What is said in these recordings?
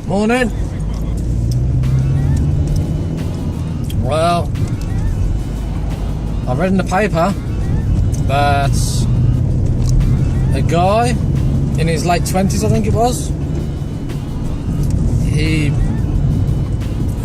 Morning. Well, I read in the paper that a guy in his late 20s, I think it was,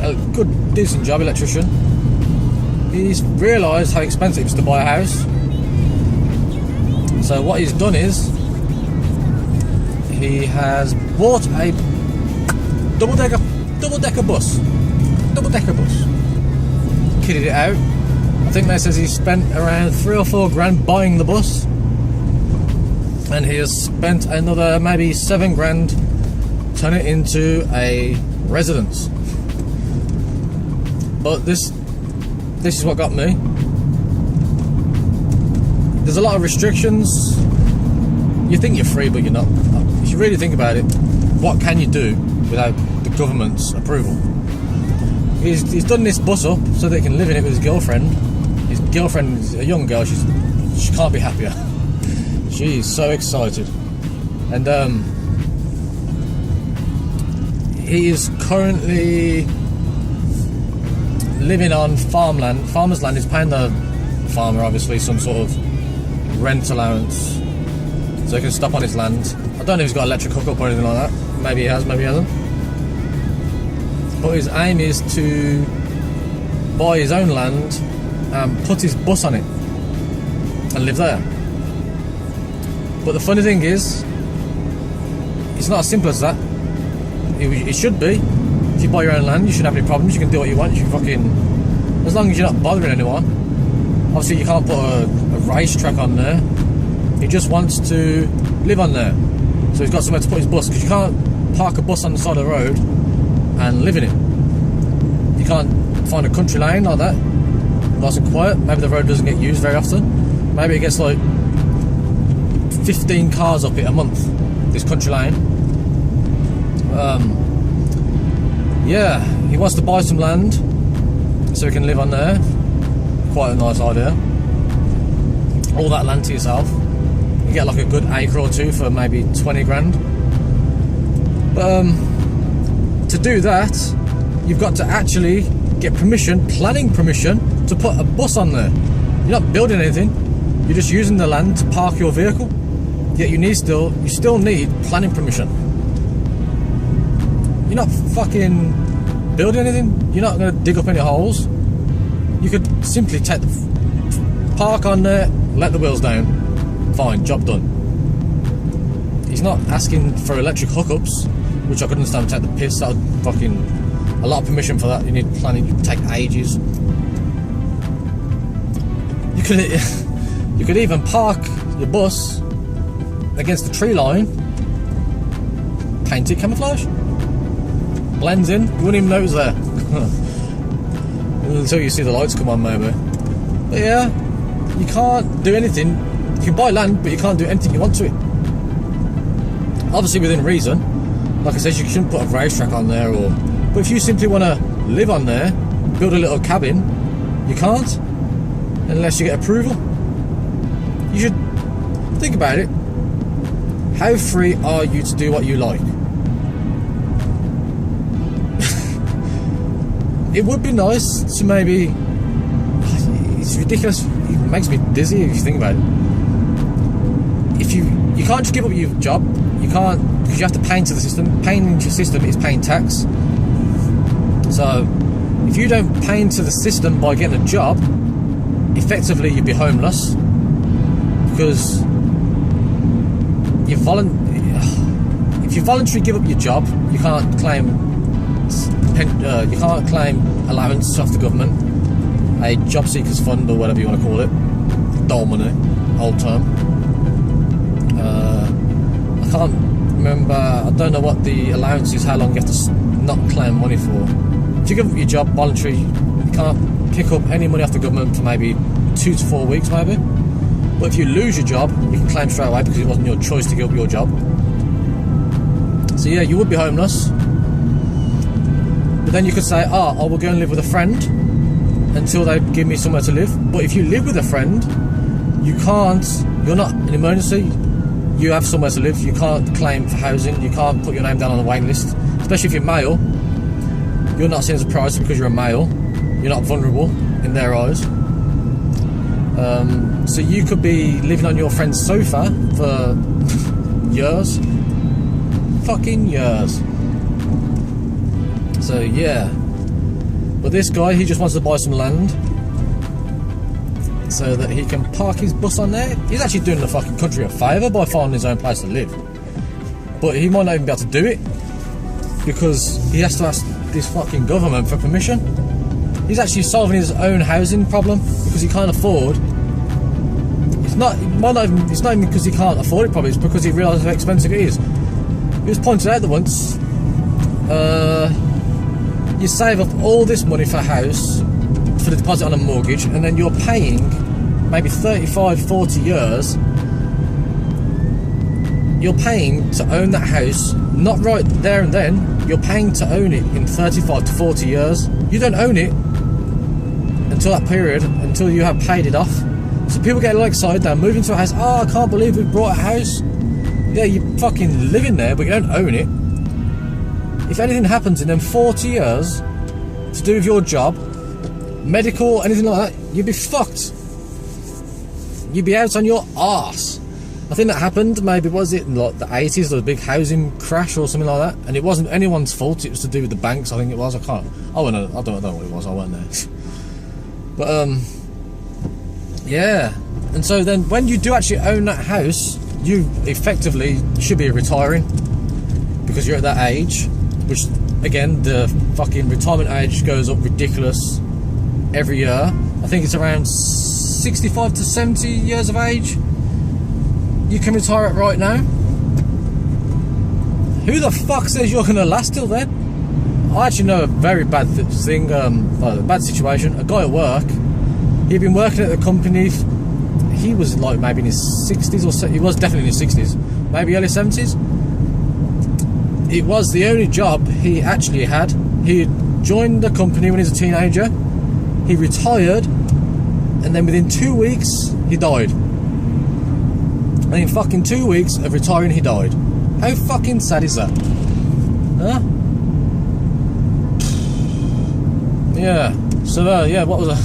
a good, decent job, electrician, he's realised how expensive it is to buy a house. So what he's done is he has bought a double-decker bus. Kitted it out. I think they says he spent around 3 or 4 grand buying the bus, and he has spent another maybe 7 grand turning it into a residence. But this is what got me. There's a lot of restrictions. You think you're free, but you're not. If you really think about it, what can you do without the government's approval? He's done this bus up so that he can live in it with his girlfriend. His girlfriend is a young girl. She can't be happier. She's so excited. And he is currently living on farmland. Farmer's land. He's paying the farmer, obviously, some sort of rent allowance so he can stop on his land. I don't know if he's got electric hookup or anything like that. Maybe he has, maybe he hasn't. But his aim is to buy his own land and put his bus on it and live there. But the funny thing is, it's not as simple as that. It should be. If you buy your own land, you shouldn't have any problems. You can do what you want. You can fucking, as long as you're not bothering anyone. Obviously, you can't put a racetrack on there. He just wants to live on there. So he's got somewhere to put his bus, because you can't park a bus on the side of the road and live in it. You can't find a country lane like that, nice and quiet. Maybe the road doesn't get used very often. Maybe it gets like 15 cars up it a month, this country lane. Yeah, he wants to buy some land so he can live on there. Quite a nice idea. All that land to yourself. You get like a good acre or two for maybe 20 grand. To do that, you've got to actually get permission, planning permission, to put a bus on there. You're not building anything. You're just using the land to park your vehicle. Yet you still need planning permission. You're not fucking building anything. You're not going to dig up any holes. You could simply take the park on there, let the wheels down. Fine, job done. He's not asking for electric hookups, which I could understand, take the piss. That would fucking, a lot of permission for that. You need planning, it take ages. You could even park your bus against the tree line, paint it camouflage, blends in, you wouldn't even know it was there. Until you see the lights come on, maybe. But yeah, you can't do anything. You can buy land, but you can't do anything you want to it. Obviously within reason. Like I said, you shouldn't put a racetrack on there, but if you simply want to live on there, build a little cabin, you can't, unless you get approval. You should think about it. How free are you to do what you like? It would be nice to maybe, it's ridiculous, it makes me dizzy if you think about it. If you can't just give up your job, you can't, because you have to pay into the system. Paying into your system is paying tax. So if you don't pay into the system by getting a job, effectively you'd be homeless, because if you voluntarily give up your job, you can't claim allowance off the government, a job seekers fund or whatever you want to call it, dole money, old term. I can't remember, I don't know what the allowance is, how long you have to not claim money for. If you give up your job voluntary, you can't pick up any money off the government for maybe 2 to 4 weeks maybe. But if you lose your job, you can claim straight away because it wasn't your choice to give up your job. So yeah, you would be homeless. But then you could say, I will go and live with a friend until they give me somewhere to live. But if you live with a friend, you can't you're not an emergency, you have somewhere to live, you can't claim for housing, you can't put your name down on the waiting list, especially if you're male. You're not seen as a priority because you're a male. You're not vulnerable in their eyes. So you could be living on your friend's sofa for years. Fucking years. So yeah. But this guy, he just wants to buy some land so that he can park his bus on there. He's actually doing the fucking country a favour by finding his own place to live. But he might not even be able to do it because he has to ask this fucking government for permission. He's actually solving his own housing problem because he can't afford. It's not even because he can't afford it, probably. It's because he realises how expensive it is. It was pointed out that once you save up all this money for a house, for the deposit on a mortgage, and then you're paying maybe 35, 40 years. You're paying to own that house, not right there and then. You're paying to own it in 35 to 40 years. You don't own it until that period, until you have paid it off. So people get all excited, they're moving to a house. Oh, I can't believe we bought a house. Yeah, you're fucking living there, but you don't own it. If anything happens in them 40 years to do with your job, medical, anything like that, you'd be fucked. You'd be out on your arse. I think that happened, maybe, was it in like the 80s, there was a big housing crash or something like that, and it wasn't anyone's fault, it was to do with the banks, I think it was. I don't know what it was, I weren't there. But yeah, and so then when you do actually own that house, you effectively should be retiring because you're at that age, which again, the fucking retirement age goes up ridiculous every year. I think it's around 65 to 70 years of age you can retire at right now. Who the fuck says you're gonna last till then? I actually know a very bad thing, a bad situation. A guy at work, he'd been working at the company, he was like maybe in his 60s, or he was definitely in his 60s, maybe early 70s. It was the only job he actually had. He joined the company when he was a teenager, he retired, and then within 2 weeks, he died. And in fucking 2 weeks of retiring, he died. How fucking sad is that? Huh? Yeah. So, yeah, what was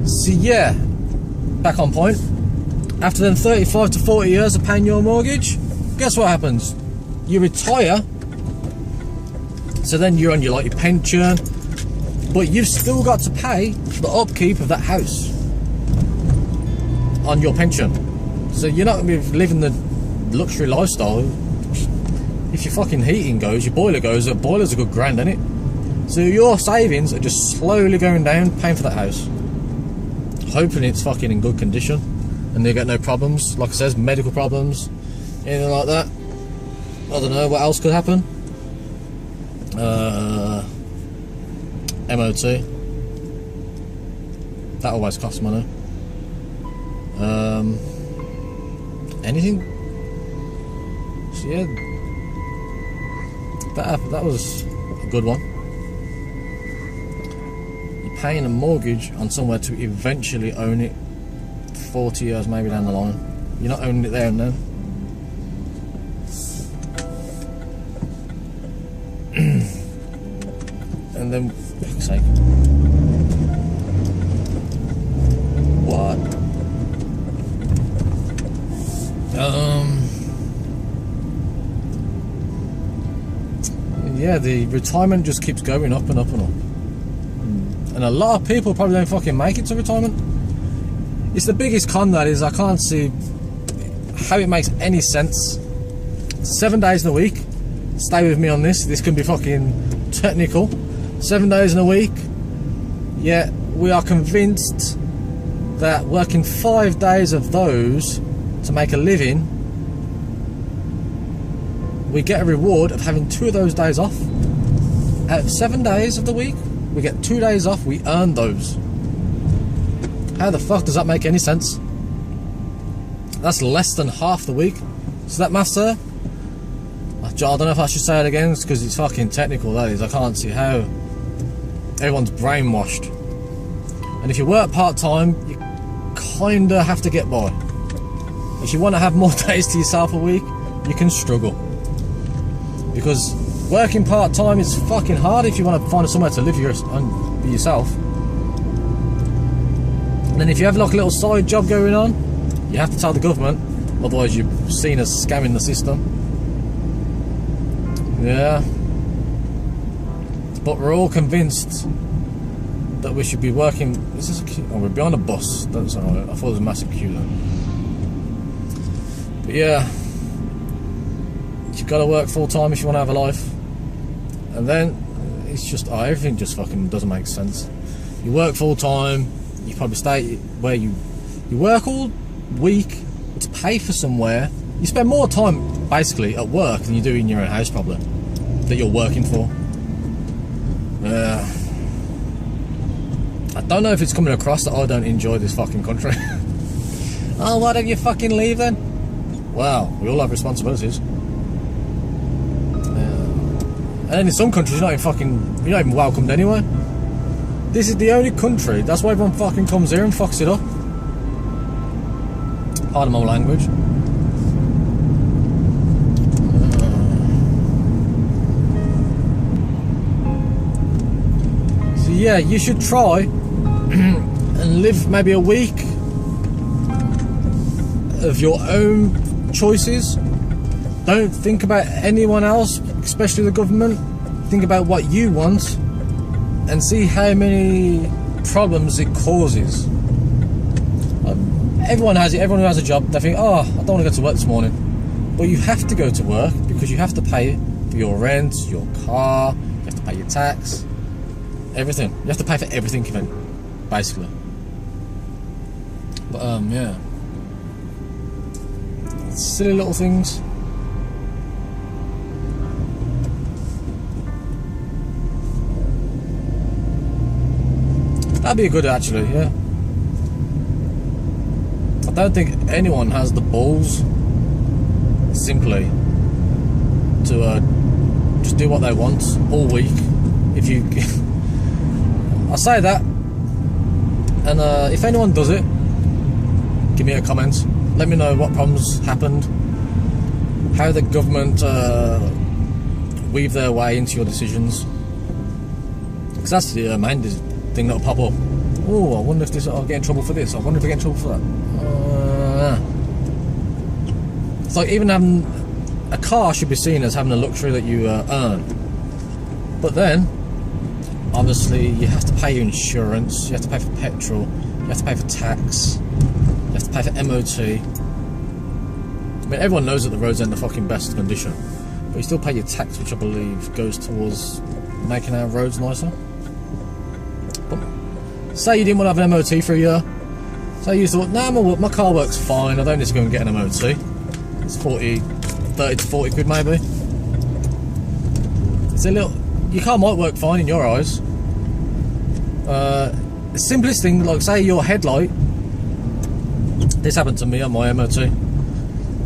So, yeah. Back on point. After then 35 to 40 years of paying your mortgage, guess what happens? You retire. So then you're on your pension, but you've still got to pay the upkeep of that house on your pension. So you're not going to be living the luxury lifestyle. If your fucking heating goes, your boiler goes, a boiler's a good grand, isn't it? So your savings are just slowly going down, paying for that house, hoping it's fucking in good condition and they get no problems, like I says, medical problems, anything like that. I don't know what else could happen. MOT, that always costs money. Anything. So yeah, that was a good one. You're paying a mortgage on somewhere to eventually own it 40 years maybe down the line. You're not owning it there and then. And then, for fuck's sake, what? Yeah, the retirement just keeps going up and up and up. And a lot of people probably don't fucking make it to retirement. It's the biggest con, that is. I can't see how it makes any sense. 7 days in a week. Stay with me on this. This can be fucking technical. 7 days in a week. Yet we are convinced that working 5 days of those to make a living, we get a reward of having 2 of those days off. Out of 7 days of the week, we get 2 days off, we earn those. How the fuck does that make any sense? That's less than half the week. So that maths there? I don't know if I should say it again, because it's fucking technical, that is. I can't see how everyone's brainwashed. And if you work part-time, you kinda have to get by. If you want to have more days to yourself a week, you can struggle. Because working part-time is fucking hard if you want to find somewhere to live yourself. And then if you have like a little side job going on, you have to tell the government, otherwise you're seen as scamming the system. Yeah. But we're all convinced that we should be working. Is this a queue? Oh, we're behind a bus. That's alright. I thought it was a massive queue then. But yeah, you've got to work full time if you want to have a life. And then it's just everything just fucking doesn't make sense. You work full time. You probably stay where you work all week to pay for somewhere. You spend more time basically at work than you do in your own house probably that you're working for. I don't know if it's coming across that I don't enjoy this fucking country. Oh, why don't you fucking leave then? Well, we all have responsibilities. And in some countries you're not even welcomed anyway. This is the only country, that's why everyone fucking comes here and fucks it up. Pardon my language. So yeah, you should try and live maybe a week of your own choices. Don't think about anyone else, especially the government. Think about what you want and see how many problems it causes. Everyone has it, everyone who has a job, they think, oh, I don't want to go to work this morning. But you have to go to work because you have to pay for your rent, your car, you have to pay your tax, everything. You have to pay for everything, basically. But yeah. Silly little things. That'd be good actually, yeah. I don't think anyone has the balls simply to just do what they want all week. If you I say that, and if anyone does it, give me a comment. Let me know what problems happened, how the government weave their way into your decisions, because that's the main thing that'll pop up. Oh, I wonder if I'll get in trouble for this. I wonder if I get in trouble for that. It's like even having a car should be seen as having a luxury that you earn. But then, obviously, you have to pay your insurance, you have to pay for petrol, you have to pay for tax, you have to pay for MOT. I mean, everyone knows that the roads aren't the fucking best condition, but you still pay your tax, which I believe goes towards making our roads nicer. But say you didn't want to have an MOT for a year. Say you thought, nah, my car works fine, I don't need to go and get an MOT. It's 30 to 40 quid maybe. It's a little... Your car might work fine in your eyes. The simplest thing, like say your headlight... This happened to me on my MOT.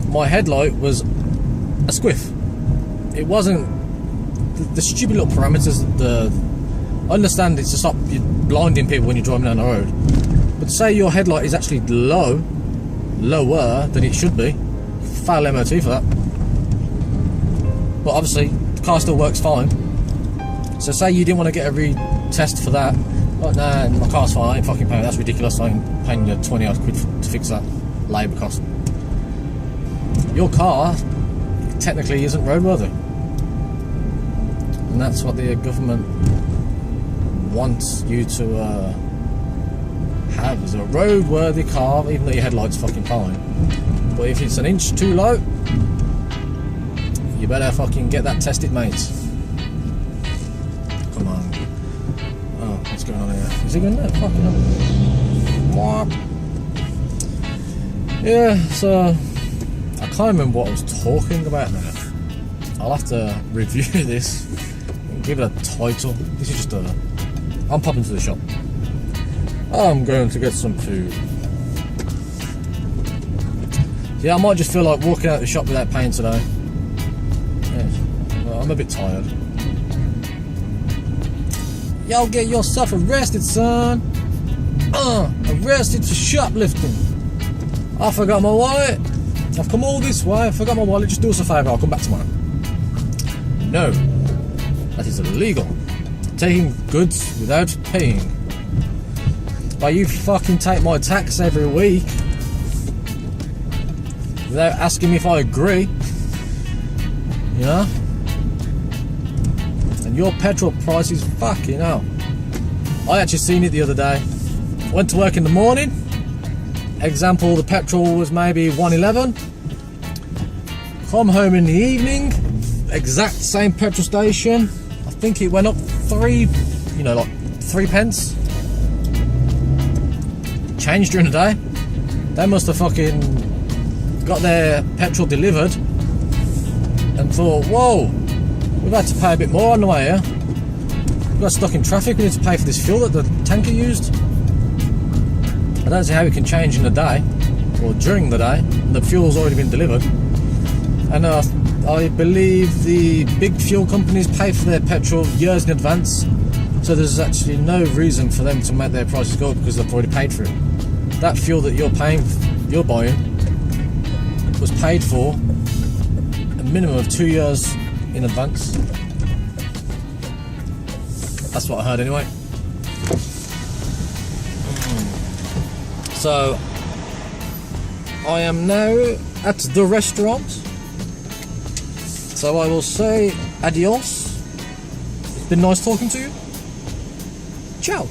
My headlight was a squiff. It wasn't... The stupid little parameters, I understand it's to stop you blinding people when you're driving down the road. But say your headlight is actually lower than it should be, fail MOT for that. But obviously, the car still works fine. So say you didn't want to get a retest for that. Like, nah, my car's fine, I ain't fucking paying. That's ridiculous. I'm paying you 20 odd quid to fix that labour cost. Your car technically isn't roadworthy. And that's what the government wants you to have, is a roadworthy car, even though your headlight's fucking fine. But if it's an inch too low, you better fucking get that tested, mate. Come on. Oh, what's going on here? Is he going there? Fucking hell. Yeah, so I can't remember what I was talking about now. I'll have to review this and give it a title. This is just I'm popping to the shop. I'm going to get some food. Yeah, I might just feel like walking out the shop without paying today. Yeah, well, I'm a bit tired. Y'all get yourself arrested, son. Arrested for shoplifting. I forgot my wallet. I've come all this way. I forgot my wallet. Just do us a favour. I'll come back tomorrow. No, that is illegal. Taking goods without paying. But you fucking take my tax every week without asking me if I agree. You know? And your petrol price is fucking hell. I actually seen it the other day. Went to work in the morning. Example, the petrol was maybe 1.11. Come home in the evening. Exact same petrol station. I think it went up 3 pence. Changed during the day. They must have fucking got their petrol delivered and thought, whoa, we've had to pay a bit more on the way here. We got stuck in traffic, we need to pay for this fuel that the tanker used. I don't see how it can change in the day or during the day. The fuel's already been delivered. And I believe the big fuel companies pay for their petrol years in advance, so there's actually no reason for them to make their prices go up because they've already paid for it. That fuel that you're buying was paid for a minimum of 2 years in advance. That's what I heard anyway. So I am now at the restaurant. So I will say adios. It's been nice talking to you. Ciao.